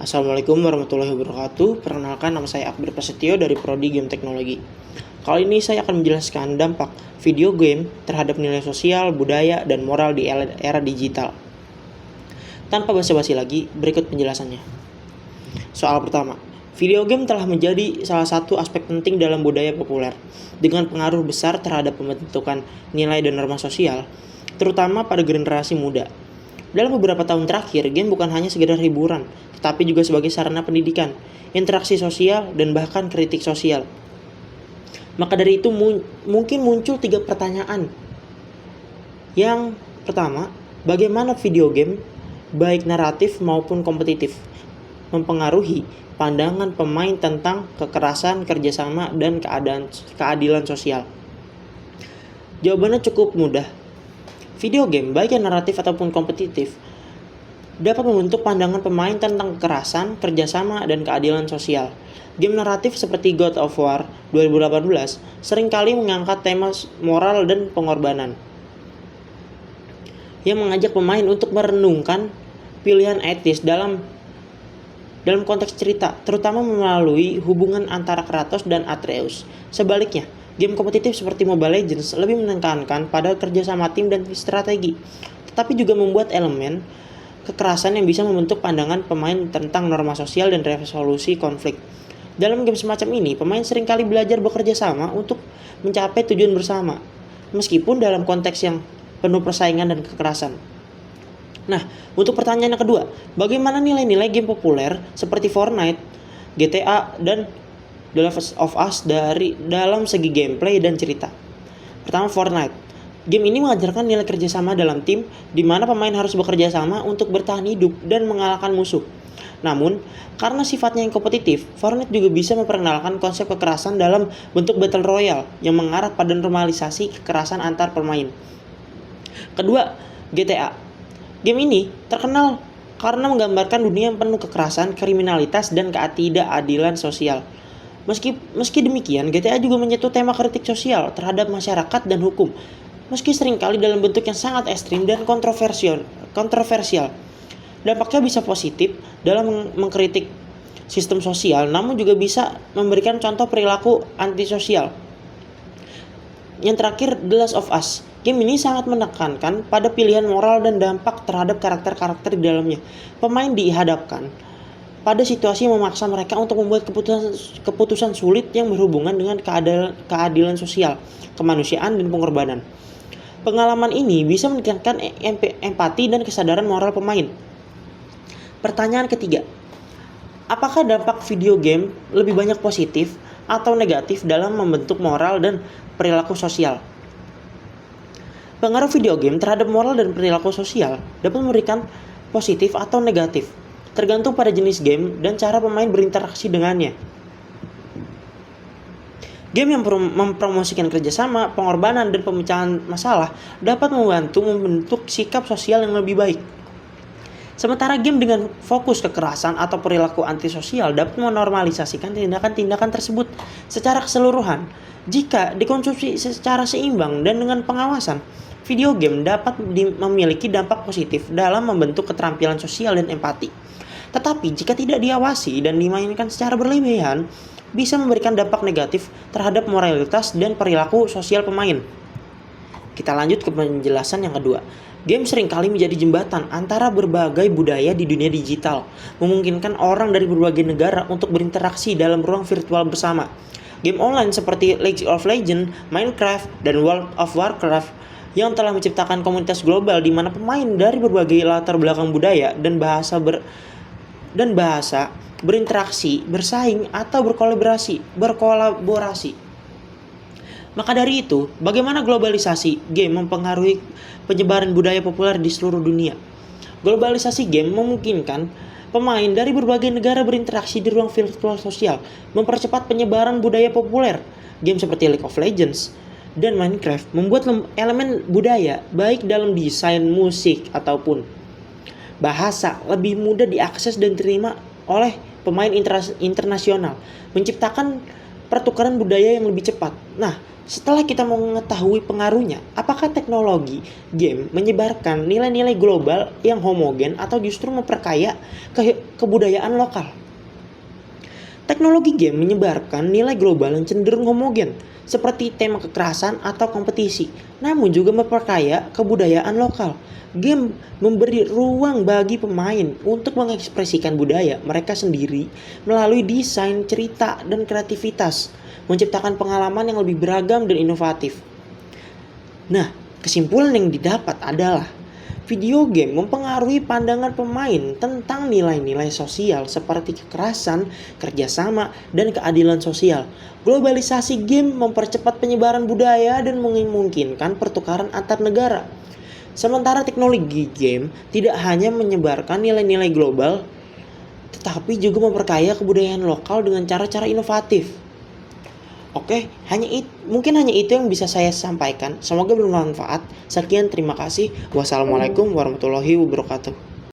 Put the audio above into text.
Assalamualaikum warahmatullahi wabarakatuh. Perkenalkan, nama saya Akbar Prasetyo dari Prodi Game Teknologi. Kali ini saya akan menjelaskan dampak video game terhadap nilai sosial, budaya, dan moral di era digital. Tanpa basa-basi lagi, berikut penjelasannya. Soal pertama, video game telah menjadi salah satu aspek penting dalam budaya populer, dengan pengaruh besar terhadap pembentukan nilai dan norma sosial, terutama pada generasi muda. Dalam beberapa tahun terakhir, game bukan hanya sekedar hiburan, tetapi juga sebagai sarana pendidikan, interaksi sosial, dan bahkan kritik sosial. Maka dari itu mungkin muncul 3 pertanyaan. Yang pertama, bagaimana video game, baik naratif maupun kompetitif, mempengaruhi pandangan pemain tentang kekerasan, kerjasama, dan keadilan sosial? Jawabannya cukup mudah. Video game, baik yang naratif ataupun kompetitif, dapat membentuk pandangan pemain tentang kekerasan, kerjasama, dan keadilan sosial. Game naratif seperti God of War 2018 seringkali mengangkat tema moral dan pengorbanan, yang mengajak pemain untuk merenungkan pilihan etis dalam konteks cerita, terutama melalui hubungan antara Kratos dan Atreus. Sebaliknya, game kompetitif seperti Mobile Legends lebih menekankan pada kerjasama tim dan strategi, tetapi juga membuat elemen kekerasan yang bisa membentuk pandangan pemain tentang norma sosial dan resolusi konflik. Dalam game semacam ini, pemain seringkali belajar bekerja sama untuk mencapai tujuan bersama, meskipun dalam konteks yang penuh persaingan dan kekerasan. Nah, untuk pertanyaan yang kedua, bagaimana nilai-nilai game populer seperti Fortnite, GTA, dan The Last of Us dalam segi gameplay dan cerita? Pertama, Fortnite. Game ini mengajarkan nilai kerjasama dalam tim, di mana pemain harus bekerja sama untuk bertahan hidup dan mengalahkan musuh. Namun, karena sifatnya yang kompetitif, Fortnite juga bisa memperkenalkan konsep kekerasan dalam bentuk Battle Royale yang mengarah pada normalisasi kekerasan antar pemain. Kedua, GTA. Game ini terkenal karena menggambarkan dunia yang penuh kekerasan, kriminalitas, dan ketidakadilan sosial. Meski demikian, GTA juga menyentuh tema kritik sosial terhadap masyarakat dan hukum, meski seringkali dalam bentuk yang sangat ekstrim dan kontroversial. Dampaknya bisa positif dalam mengkritik sistem sosial, namun juga bisa memberikan contoh perilaku antisosial. Yang terakhir, The Last of Us. Game ini sangat menekankan pada pilihan moral dan dampak terhadap karakter-karakter di dalamnya. Pemain dihadapkan pada situasi yang memaksa mereka untuk membuat keputusan sulit yang berhubungan dengan keadilan sosial, kemanusiaan, dan pengorbanan. Pengalaman ini bisa meningkatkan empati dan kesadaran moral pemain. Pertanyaan ketiga, apakah dampak video game lebih banyak positif atau negatif dalam membentuk moral dan perilaku sosial? Pengaruh video game terhadap moral dan perilaku sosial dapat memberikan positif atau negatif, tergantung pada jenis game dan cara pemain berinteraksi dengannya. Game yang mempromosikan kerjasama, pengorbanan, dan pemecahan masalah dapat membantu membentuk sikap sosial yang lebih baik. Sementara game dengan fokus kekerasan atau perilaku antisosial dapat menormalisasikan tindakan-tindakan tersebut secara keseluruhan. Jika dikonsumsi secara seimbang dan dengan pengawasan, video game dapat memiliki dampak positif dalam membentuk keterampilan sosial dan empati. Tetapi jika tidak diawasi dan dimainkan secara berlebihan, bisa memberikan dampak negatif terhadap moralitas dan perilaku sosial pemain. Kita lanjut ke penjelasan yang kedua. Game seringkali menjadi jembatan antara berbagai budaya di dunia digital, memungkinkan orang dari berbagai negara untuk berinteraksi dalam ruang virtual bersama. Game online seperti League of Legends, Minecraft, dan World of Warcraft yang telah menciptakan komunitas global di mana pemain dari berbagai latar belakang budaya dan bahasa berinteraksi, bersaing, atau berkolaborasi. Maka dari itu, bagaimana globalisasi game mempengaruhi penyebaran budaya populer di seluruh dunia? Globalisasi game memungkinkan pemain dari berbagai negara berinteraksi di ruang virtual sosial, mempercepat penyebaran budaya populer. Game seperti League of Legends dan Minecraft membuat elemen budaya, baik dalam desain, musik, ataupun bahasa, lebih mudah diakses dan diterima oleh pemain internasional, menciptakan pertukaran budaya yang lebih cepat. Nah, Setelah kita mengetahui pengaruhnya, apakah teknologi game menyebarkan nilai-nilai global yang homogen atau justru memperkaya kebudayaan lokal? Teknologi game menyebarkan nilai global yang cenderung homogen, seperti tema kekerasan atau kompetisi, namun juga memperkaya kebudayaan lokal. Game memberi ruang bagi pemain untuk mengekspresikan budaya mereka sendiri melalui desain, cerita, dan kreativitas, menciptakan pengalaman yang lebih beragam dan inovatif. Nah, kesimpulan yang didapat adalah video game mempengaruhi pandangan pemain tentang nilai-nilai sosial seperti kekerasan, kerjasama, dan keadilan sosial. Globalisasi game mempercepat penyebaran budaya dan memungkinkan pertukaran antar negara. Sementara teknologi game tidak hanya menyebarkan nilai-nilai global, tetapi juga memperkaya kebudayaan lokal dengan cara-cara inovatif. Oke, mungkin hanya itu yang bisa saya sampaikan. Semoga bermanfaat. Sekian, terima kasih. Wassalamualaikum warahmatullahi wabarakatuh.